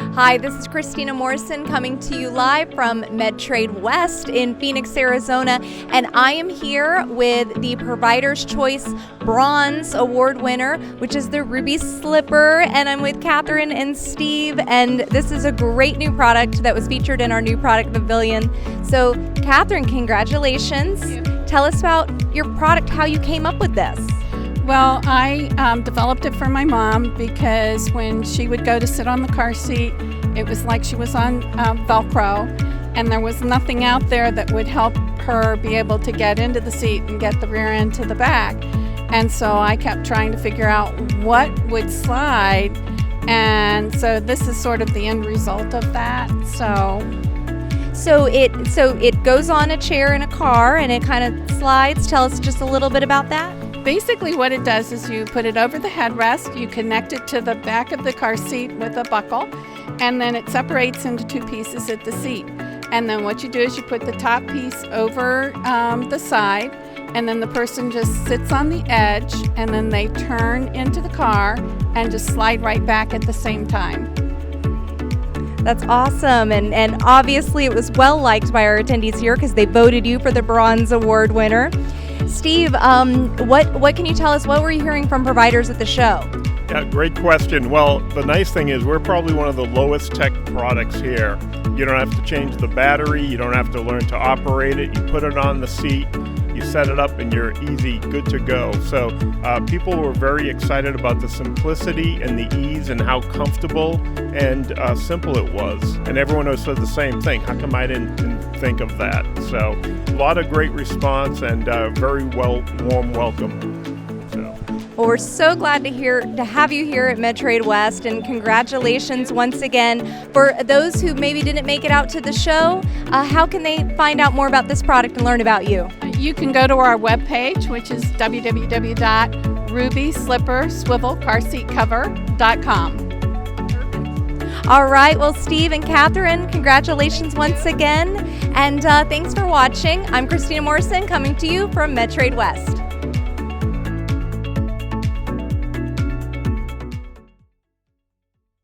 Hi, this is Christina Morrison coming to you live from Medtrade West in Phoenix, Arizona, and I am here with the Provider's Choice Bronze Award winner, which is the Ruby Slipper, and I'm with Catherine and Steve, and this is a great new product that was featured in our new product pavilion. So, Catherine, congratulations. Thank you. Tell us about your product, how you came up with this. Well, I developed it for my mom because when she would go to sit on the car seat, it was like she was on Velcro, and there was nothing out there that would help her be able to get into the seat and get the rear end to the back. And so I kept trying to figure out what would slide, and so this is sort of the end result of that. So it goes on a chair in a car and it kind of slides. Tell us just a little bit about that. basically what it does is you put it over the headrest, you connect it to the back of the car seat with a buckle, and then it separates into two pieces at the seat. And then what you do is you put the top piece over the side, and then the person just sits on the edge, and then they turn into the car and just slide right back at the same time. That's awesome, and obviously it was well liked by our attendees here because they voted you for the Bronze Award winner. Steve, what can you tell us? What were you hearing from providers at the show? Yeah, great question. Well, the nice thing is we're probably one of the lowest tech products here. You don't have to change the battery. You don't have to learn to operate it. You put it on the seat, you set it up, and you're easy, good to go. So people were very excited about the simplicity and the ease and how comfortable and simple it was. And everyone else said the same thing. How come I didn't think of that? So a lot of great response and very warm welcome. Well, we're so glad to have you here at Medtrade West, and congratulations once again. For those who maybe didn't make it out to the show, how can they find out more about this product and learn about you? You can go to our webpage, which is www.rubyslipperswivelcarseatcover.com. All right, well, Steve and Catherine, congratulations once again, and thanks for watching. I'm Christina Morrison coming to you from Medtrade West.